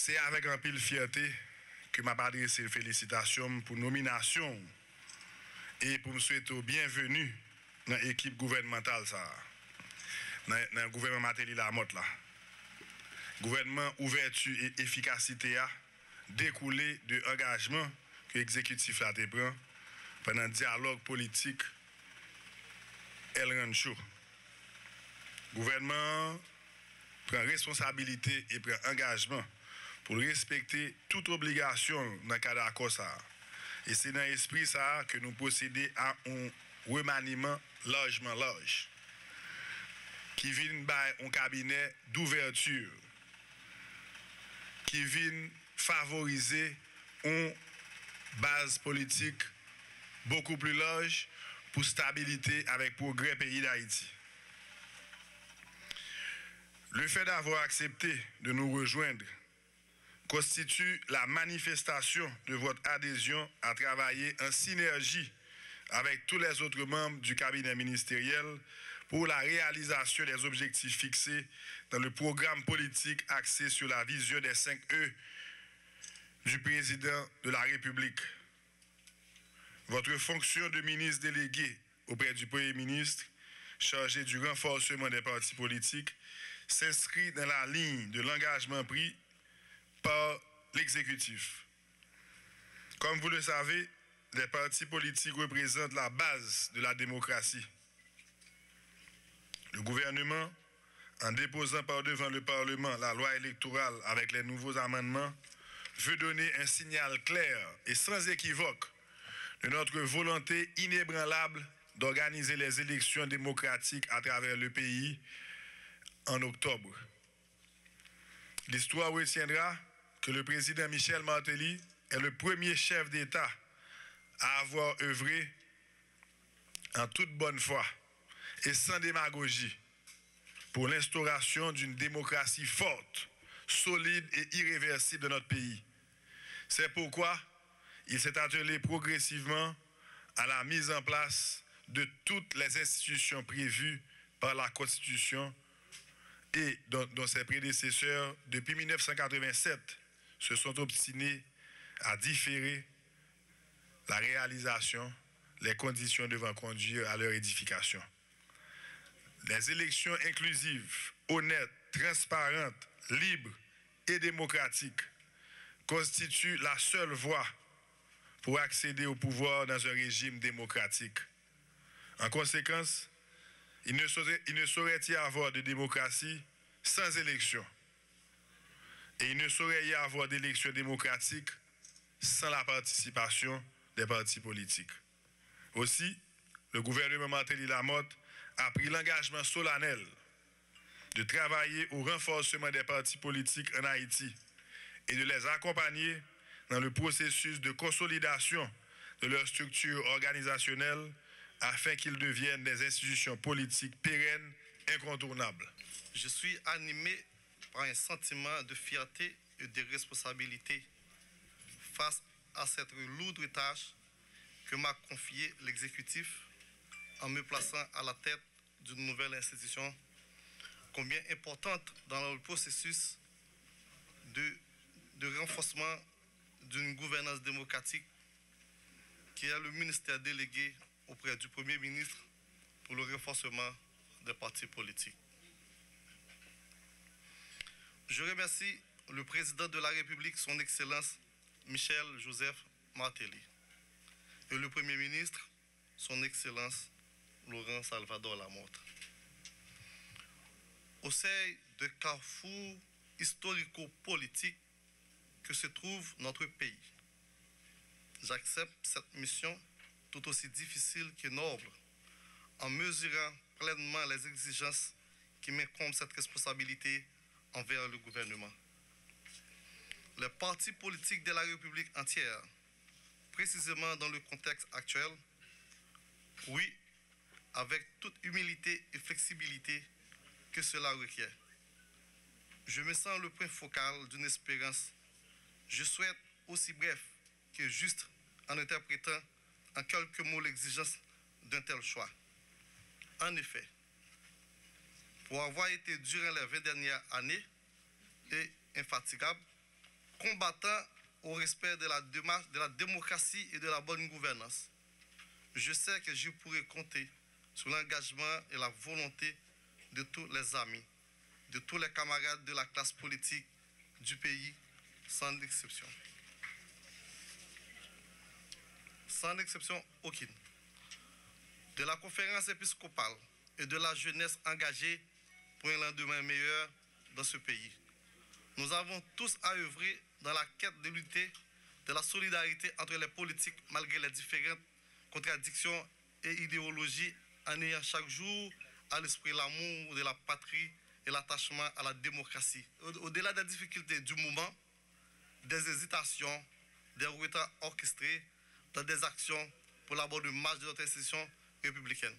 C'est avec un pile fierté que m'a adressé félicitations pour nomination et pour me souhaiter bienvenue dans l'équipe gouvernementale ça. Dans le gouvernement Matéli Lamotte là. Gouvernement ouverture et efficacité a découlé de engagement que l'exécutif a pris pendant le dialogue politique El Rancho. Gouvernement prend responsabilité et prend engagement pour respecter toute obligation dans le cadre d'accord ça. Et c'est dans l'esprit ça que nous procédons à un remaniement largement large qui vient par un cabinet d'ouverture qui vient favoriser une base politique beaucoup plus large pour stabilité avec progrès pays d'Haïti. Le fait d'avoir accepté de nous rejoindre constitue la manifestation de votre adhésion à travailler en synergie avec tous les autres membres du cabinet ministériel pour la réalisation des objectifs fixés dans le programme politique axé sur la vision des 5 E du président de la République. Votre fonction de ministre délégué auprès du Premier ministre, chargé du renforcement des partis politiques, s'inscrit dans la ligne de l'engagement pris par l'exécutif. Comme vous le savez, les partis politiques représentent la base de la démocratie. Le gouvernement, en déposant par devant le Parlement la loi électorale avec les nouveaux amendements, veut donner un signal clair et sans équivoque de notre volonté inébranlable d'organiser les élections démocratiques à travers le pays en octobre. L'histoire retiendra que le président Michel Martelly est le premier chef d'État à avoir œuvré en toute bonne foi et sans démagogie pour l'instauration d'une démocratie forte, solide et irréversible de notre pays. C'est pourquoi il s'est attelé progressivement à la mise en place de toutes les institutions prévues par la Constitution et dont ses prédécesseurs, depuis 1987, se sont obstinés à différer la réalisation, les conditions devant conduire à leur édification. Les élections inclusives, honnêtes, transparentes, libres et démocratiques constituent la seule voie pour accéder au pouvoir dans un régime démocratique. En conséquence, il ne saurait y avoir de démocratie sans élection. Et il ne saurait y avoir d'élection démocratique sans la participation des partis politiques. Aussi, le gouvernement Matéli Lamotte a pris l'engagement solennel de travailler au renforcement des partis politiques en Haïti et de les accompagner dans le processus de consolidation de leur structure organisationnelle afin qu'ils deviennent des institutions politiques pérennes, incontournables. Je suis animé par un sentiment de fierté et de responsabilité face à cette lourde tâche que m'a confiée l'exécutif en me plaçant à la tête d'une nouvelle institution combien importante dans le processus de renforcement d'une gouvernance démocratique qui est le ministère délégué auprès du Premier ministre pour le renforcement des partis politiques. Je remercie le président de la République, son Excellence Michel Joseph Martelly, et le Premier ministre, son Excellence Laurent Salvador Lamotte. Au sein de carrefour historico-politique que se trouve notre pays, j'accepte cette mission tout aussi difficile que noble en mesurant pleinement les exigences qui m'incombent cette responsabilité envers le gouvernement. Les partis politiques de la République entière, précisément dans le contexte actuel, oui, avec toute humilité et flexibilité que cela requiert. Je me sens le point focal d'une espérance. Je souhaite aussi bref que juste en interprétant en quelques mots l'exigence d'un tel choix. En effet, pour avoir été durant les 20 dernières années et infatigable, combattant au respect de la démocratie et de la bonne gouvernance. Je sais que je pourrai compter sur l'engagement et la volonté de tous les amis, de tous les camarades de la classe politique du pays, sans exception. Sans exception aucune. De la conférence épiscopale et de la jeunesse engagée pour un lendemain meilleur dans ce pays. Nous avons tous à œuvrer dans la quête de l'unité, de la solidarité entre les politiques malgré les différentes contradictions et idéologies, en ayant chaque jour à l'esprit l'amour de la patrie et l'attachement à la démocratie. Au-delà des difficultés du moment, des hésitations, des retards orchestrés dans des actions pour la bonne marche de notre institution républicaine.